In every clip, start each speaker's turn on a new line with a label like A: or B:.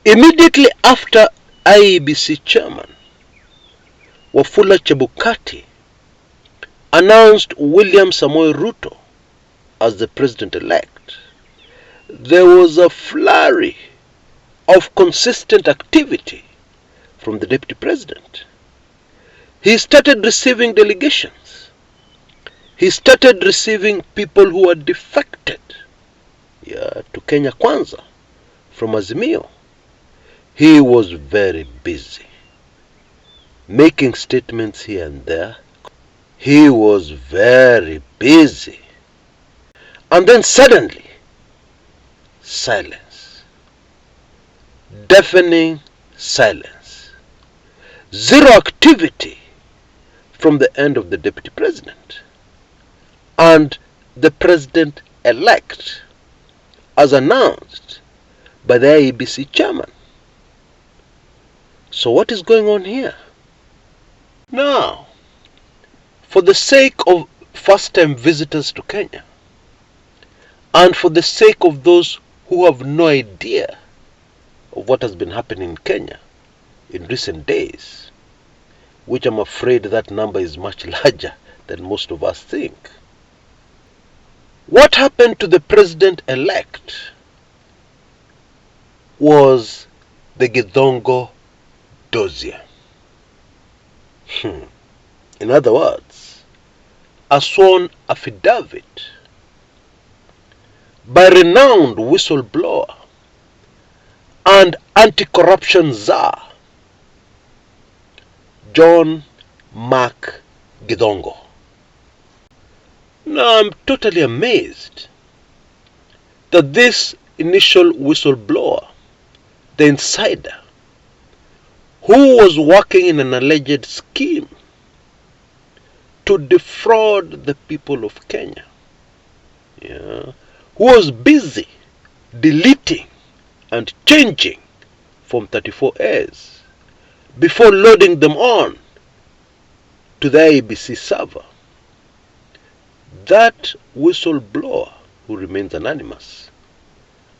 A: Immediately after IEBC chairman Wafula Chebukati announced William Samoei Ruto as the president-elect, there was a flurry of consistent activity from the deputy president. He started receiving delegations. He started receiving people who had defected to Kenya Kwanza from Azimio. He was very busy, making statements here and there. He was very busy. And then suddenly, silence. Deafening silence. Zero activity from the end of the deputy president. And the president-elect, as announced by the IEBC chairman. So what is going on here? Now, for the sake of first-time visitors to Kenya, and for the sake of those who have no idea of what has been happening in Kenya in recent days, which I'm afraid that number is much larger than most of us think. What happened to the president-elect was the Githongo dossier. In other words, a sworn affidavit by renowned whistleblower and anti-corruption czar John Mark Githongo. Now I'm totally amazed that this initial whistleblower, the insider, who was working in an alleged scheme to defraud the people of Kenya, who was busy deleting and changing Form 34As before loading them on to the IEBC server. That whistleblower, who remains anonymous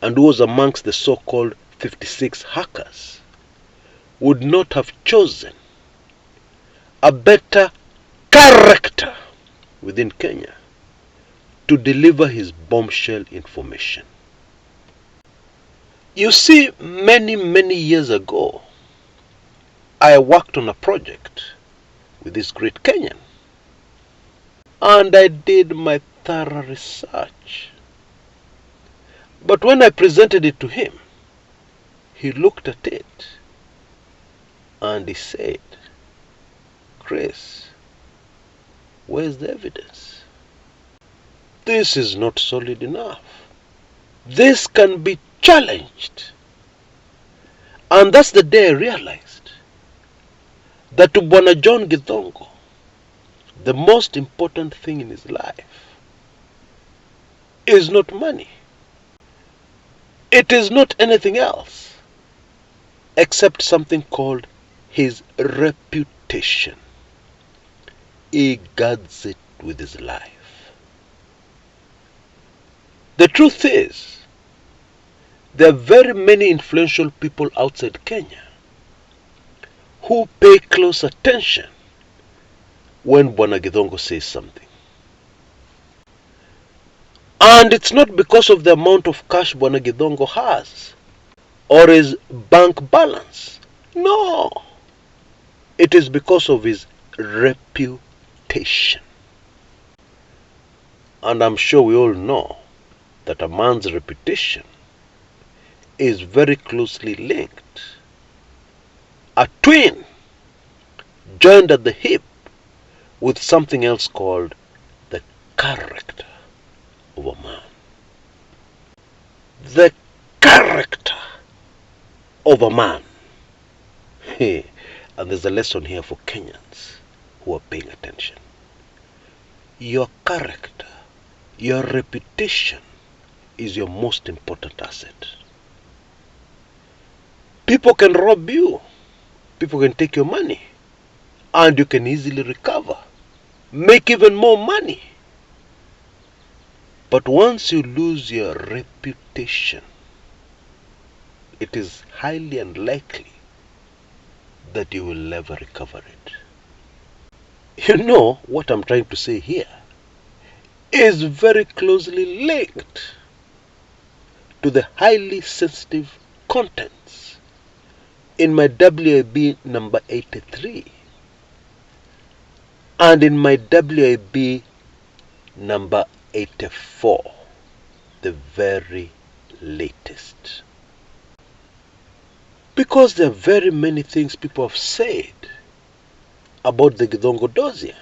A: and who was amongst the so-called 56 hackers, would not have chosen a better character within Kenya to deliver his bombshell information. You see, many years ago, I worked on a project with this great Kenyan, and I did my thorough research. But when I presented it to him, he looked at it and he said, "Chris, where's the evidence? This is not solid enough. This can be challenged." And that's the day I realized that to Bwana John Githongo, the most important thing in his life is not money. It is not anything else except something called his reputation. He guards it with his life. The truth is, there are very many influential people outside Kenya who pay close attention when Bwana Githongo says something. And it's not because of the amount of cash Bwana Githongo has or his bank balance. No. It is because of his reputation. And I'm sure we all know that a man's reputation is very closely linked, a twin joined at the hip with something else called the character of a man. The character of a man. And there's a lesson here for Kenyans who are paying attention. Your character, your reputation is your most important asset. People can rob you. People can take your money. And you can easily recover. Make even more money. But once you lose your reputation, it is highly unlikely that you will ever recover it. You know what I'm trying to say here is very closely linked to the highly sensitive contents in my WIB number 83 and in my WIB number 84, the very latest. Because there are very many things people have said about the Githongo dossier.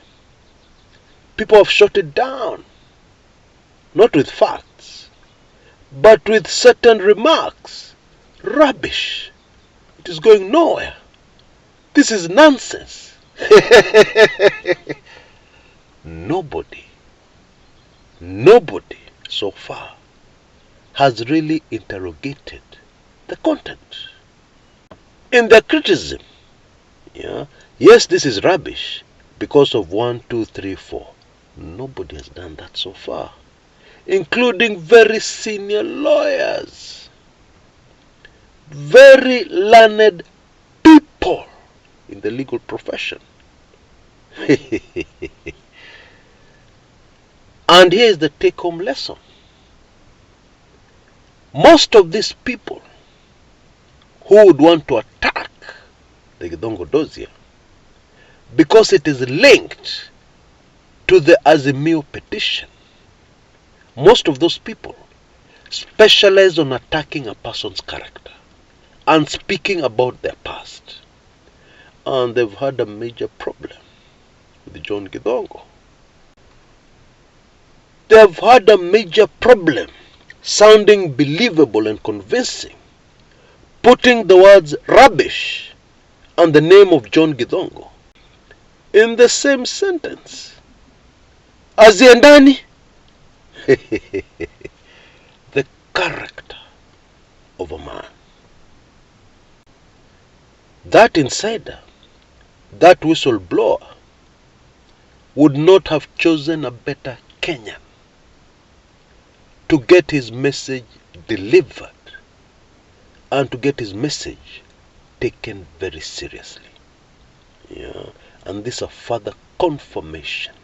A: People have shot it down, not with facts, but with certain remarks. Rubbish. It is going nowhere. This is nonsense. Nobody so far has really interrogated the content. In their criticism, yes, this is rubbish because of 1, 2, 3, 4. Nobody has done that so far, including very senior lawyers, very learned people in the legal profession. And here is the take-home lesson. Most of these people who would want to attack the Githongo dossier because it is linked to the Azimio petition, most of those people specialize on attacking a person's character and speaking about their past. And they've had a major problem with John Githongo. They've had a major problem sounding believable and convincing, putting the words rubbish and the name of John Githongo in the same sentence. Aziendani. The character of a man. That insider, that whistleblower, would not have chosen a better Kenyan to get his message delivered and to get his message taken very seriously. And this is a further confirmation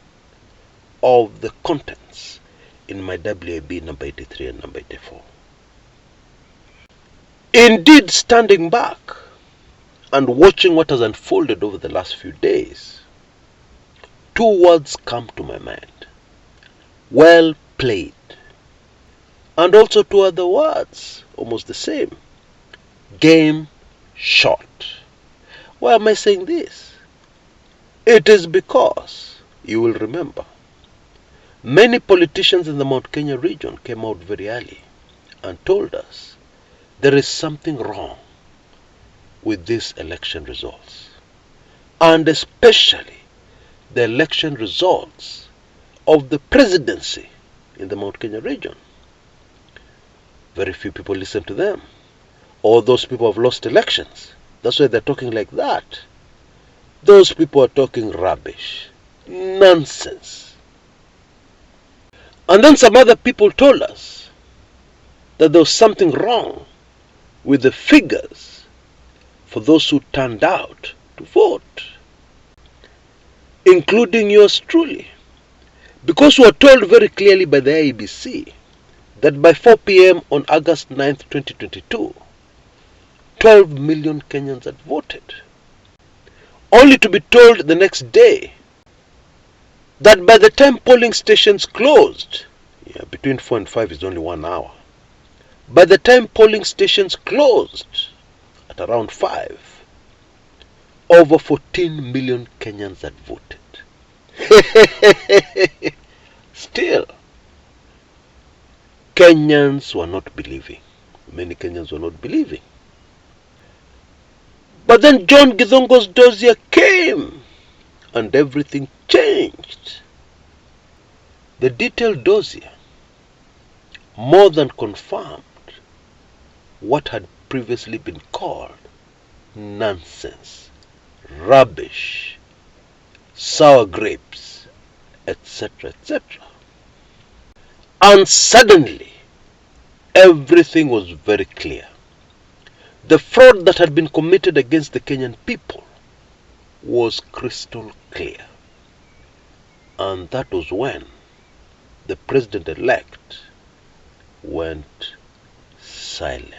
A: of the contents in my WIB number 83 and number 84. Indeed, standing back and watching what has unfolded over the last few days, two words come to my mind. Well played. And also two other words, almost the same. Game shot. Why am I saying this? It is because, you will remember, many politicians in the Mount Kenya region came out very early and told us there is something wrong with these election results. And especially the election results of the presidency in the Mount Kenya region. Very few people listen to them. Or those people have lost elections. That's why they're talking like that. Those people are talking rubbish. Nonsense. And then some other people told us that there was something wrong with the figures for those who turned out to vote, including yours truly. Because we were told very clearly by the IEBC that by 4 p.m. on August 9th, 2022, 12 million Kenyans had voted. Only to be told the next day that by the time polling stations closed, between 4 and 5 is only 1 hour. By the time polling stations closed at around 5, over 14 million Kenyans had voted. Still, Kenyans were not believing. Many Kenyans were not believing. But then John Githongo's dossier came and everything changed. The detailed dossier more than confirmed what had previously been called nonsense, rubbish, sour grapes, etc., etc. And suddenly, everything was very clear. The fraud that had been committed against the Kenyan people was crystal clear. And that was when the President-elect went silent.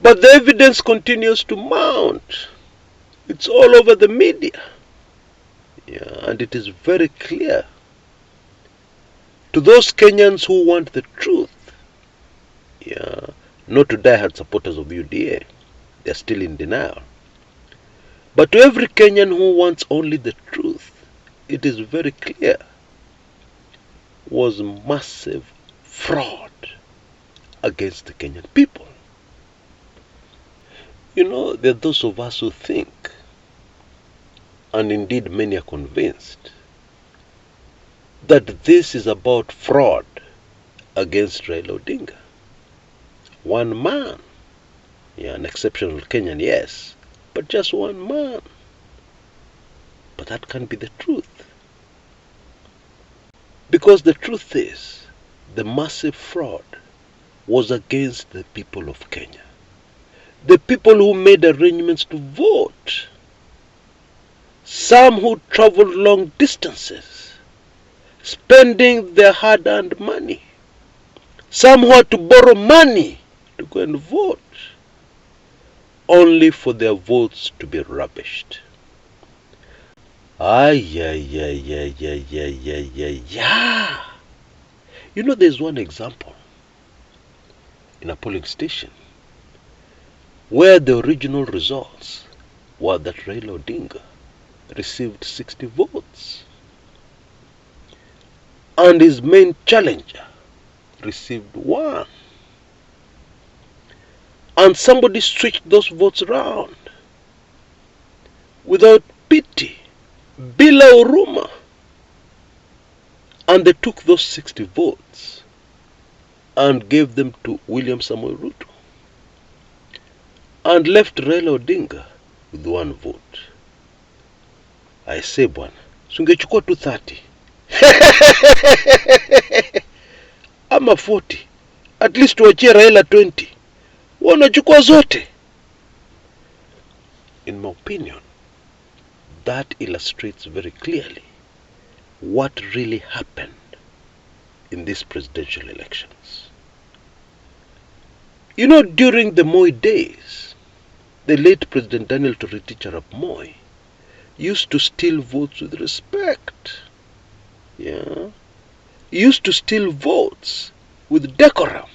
A: But the evidence continues to mount. It's all over the media. And it is very clear to those Kenyans who want the truth. Not to diehard supporters of UDA. They are still in denial. But to every Kenyan who wants only the truth, it is very clear, was massive fraud against the Kenyan people. There are those of us who think, and indeed many are convinced, that this is about fraud against Raila Odinga. One man. An exceptional Kenyan, yes, but just one man. But that can't be the truth. Because the truth is, the massive fraud was against the people of Kenya. The people who made arrangements to vote. Some who traveled long distances, spending their hard-earned money. Some who had to borrow money to go and vote, only for their votes to be rubbished. There's one example in a polling station where the original results were that Raila Odinga received 60 votes and his main challenger received 1. And somebody switched those votes around without pity, bila huruma. And they took those 60 votes and gave them to William Samoei Ruto and left Raila Odinga with 1 vote. I say, bwana, sungechukua 230 ama 40, at least tuachie Raila 20. Wanachukua zote. In my opinion, that illustrates very clearly what really happened in these presidential elections. During the Moi days, the late President Daniel Toroitich arap Moi used to steal votes with respect. He used to steal votes with decorum.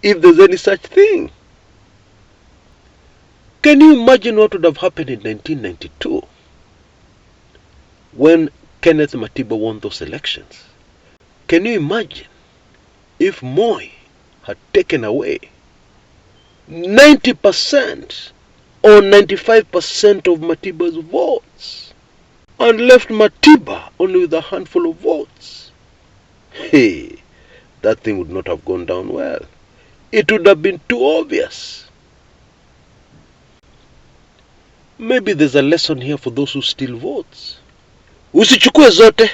A: If there's any such thing. Can you imagine what would have happened in 1992 when Kenneth Matiba won those elections? Can you imagine if Moi had taken away 90% or 95% of Matiba's votes and left Matiba only with a handful of votes? Hey, that thing would not have gone down well. It would have been too obvious. Maybe there's a lesson here for those who steal votes. Usichukue zote.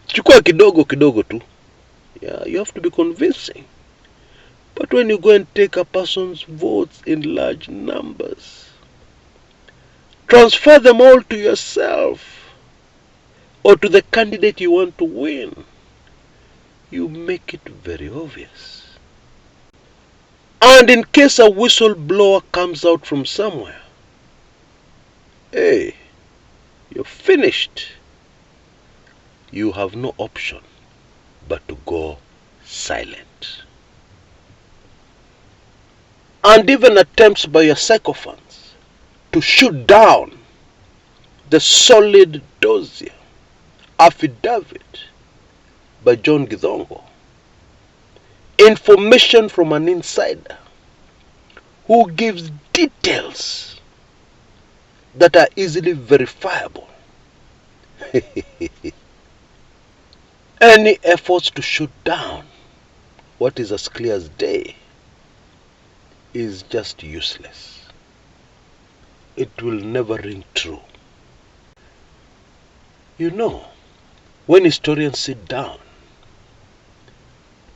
A: Chukua kidogo kidogo tu. You have to be convincing. But when you go and take a person's votes in large numbers, transfer them all to yourself or to the candidate you want to win. You make it very obvious. And in case a whistleblower comes out from somewhere, hey, you're finished. You have no option but to go silent. and even attempts by your sycophants to shoot down the solid dossier affidavit by John Githongo, information from an insider who gives details that are easily verifiable. Any efforts to shoot down what is as clear as day is just useless. It will never ring true. You know, when historians sit down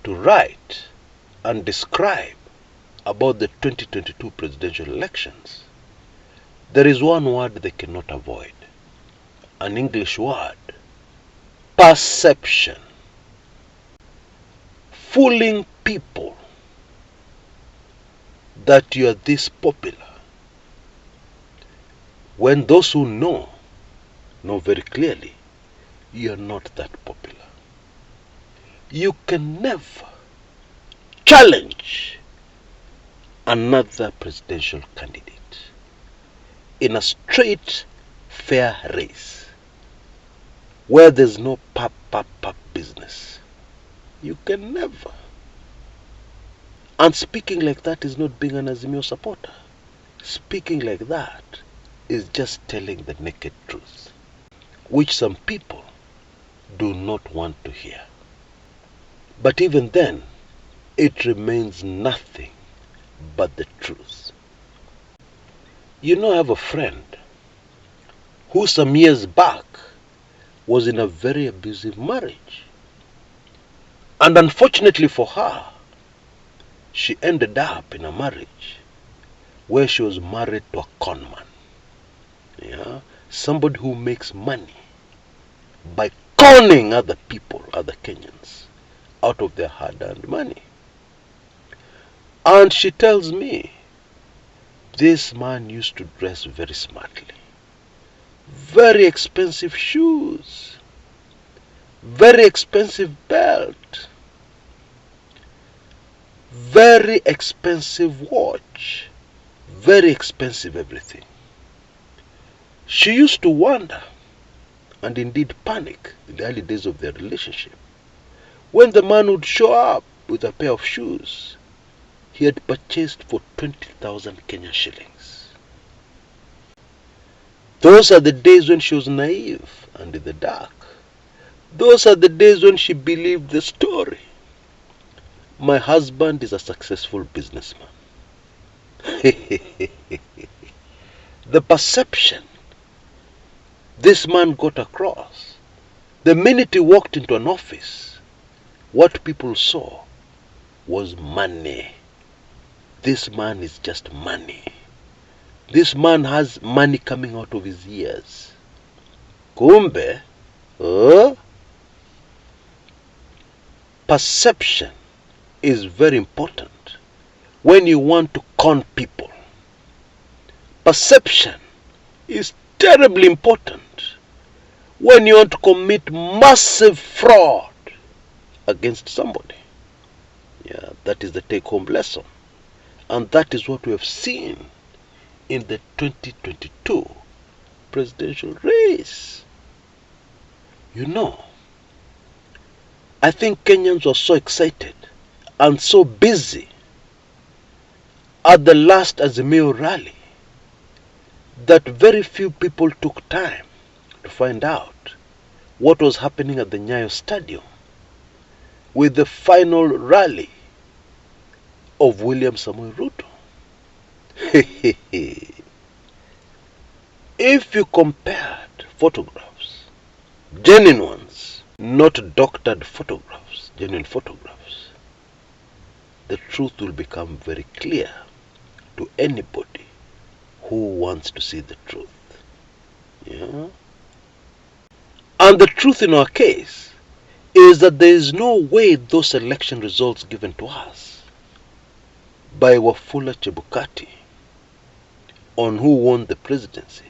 A: to write and describe about the 2022 presidential elections, there is one word they cannot avoid, an English word: perception. Fooling people that you are this popular, when those who know very clearly you are not that popular. You can never challenge another presidential candidate in a straight, fair race where there's no pap business. You can never. And speaking like that is not being an Azimio supporter. Speaking like that is just telling the naked truth, which some people do not want to hear. But even then, it remains nothing but the truth. You know, I have a friend who some years back was in a very abusive marriage. And unfortunately for her, she ended up in a marriage where she was married to a con man. Yeah? Somebody who makes money by conning other people, other Kenyans, out of their hard-earned money. And she tells me, this man used to dress very smartly. Very expensive shoes. Very expensive belt. Very expensive watch. Very expensive everything. She used to wonder, and indeed panic, in the early days of their relationship, when the man would show up with a pair of shoes he had purchased for 20,000 Kenya shillings. Those are the days when she was naive and in the dark. Those are the days when she believed the story. My husband is a successful businessman. The perception this man got across, the minute he walked into an office, what people saw was money. This man is just money. This man has money coming out of his ears. Kumbe, perception is very important when you want to con people. Perception is terribly important when you want to commit massive fraud against somebody. Yeah, that is the take-home lesson. And that is what we have seen in the 2022 presidential race. You know, I think Kenyans were so excited and so busy at the last Azimio rally that very few people took time to find out what was happening at the Nyayo Stadium with the final rally of William Samoei Ruto. If you compared photographs, genuine ones, not doctored photographs, genuine photographs, the truth will become very clear to anybody who wants to see the truth. Yeah? And the truth in our case is that there is no way those election results given to us by Wafula Chebukati on who won the presidency,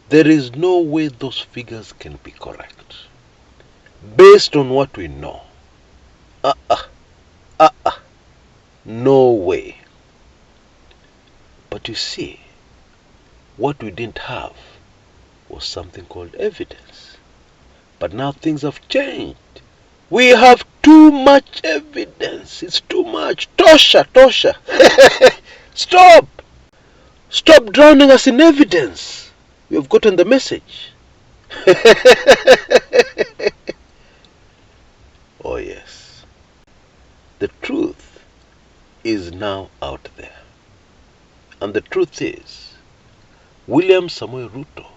A: there is no way those figures can be correct. Based on what we know, no way. But you see, what we didn't have was something called evidence. But now things have changed. We have too much evidence. It's too much. Tosha. Stop! Stop drowning us in evidence. We have gotten the message. Oh yes. The truth is now out there. And the truth is, William Samoei Ruto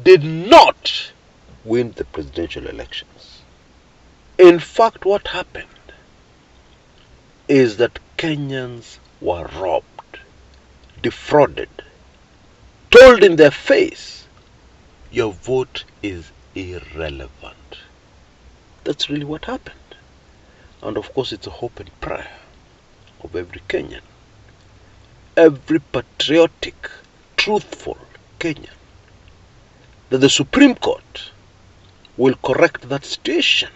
A: did not win the presidential elections. In fact, what happened is that Kenyans were robbed, defrauded, told in their face, your vote is irrelevant. That's really what happened. And of course, it's a hope and prayer of every Kenyan, every patriotic, truthful Kenyan, that the Supreme Court will correct that situation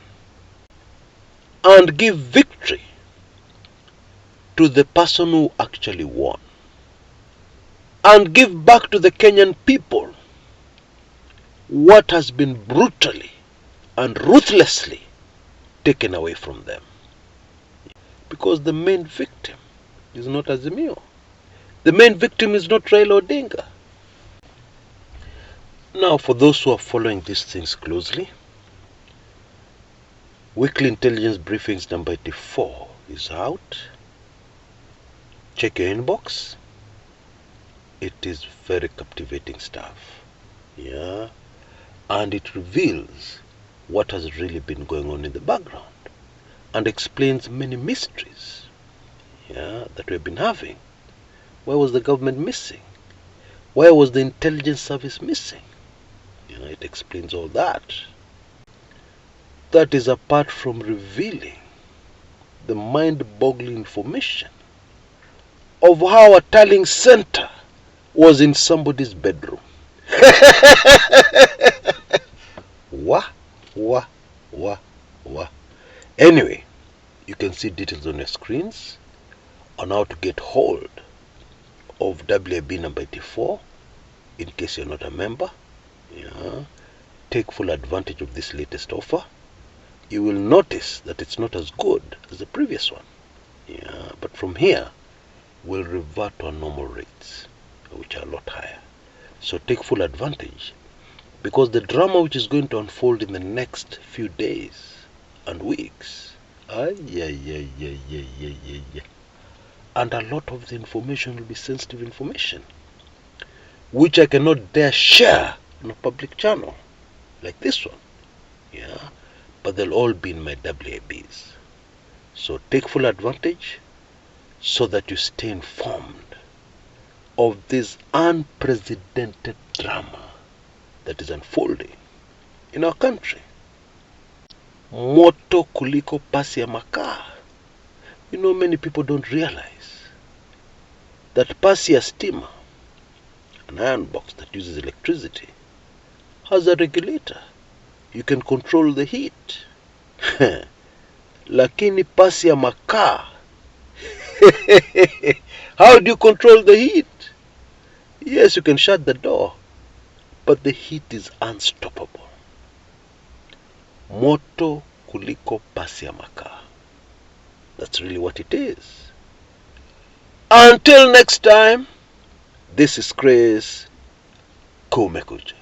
A: and give victory to the person who actually won, and give back to the Kenyan people what has been brutally and ruthlessly taken away from them. Because the main victim is not Azimio. The main victim is not Raila Odinga. Now, for those who are following these things closely, Weekly Intelligence Briefings number 84 is out. Check your inbox. It is very captivating stuff. Yeah. And it reveals what has really been going on in the background and explains many mysteries, yeah, that we've been having. Why was the government missing? Why was the intelligence service missing? You know, it explains all that. That is apart from revealing the mind-boggling information of how a tallying center was in somebody's bedroom. Wah. Anyway, you can see details on your screens on how to get hold of WIB number 84 in case you're not a member. Yeah. Take full advantage of this latest offer. You will notice that it's not as good as the previous one. Yeah, but from here, we'll revert to our normal rates, which are a lot higher. So take full advantage, because the drama which is going to unfold in the next few days and weeks, and a lot of the information will be sensitive information, which I cannot dare share on a public channel like this one. Yeah, but they'll all be in my WIBs. So take full advantage so that you stay informed of this unprecedented drama that is unfolding in our country. Moto kuliko pasi ya makaa. You know, many people don't realize that pasi ya stima, an iron box that uses electricity, has a regulator. You can control the heat. Lakini pasi ya makaa, how do you control the heat? Yes, you can shut the door, but the heat is unstoppable. Moto kuliko pasi ya makaa. That's really what it is. Until next time, this is Kshs. Kumekucha.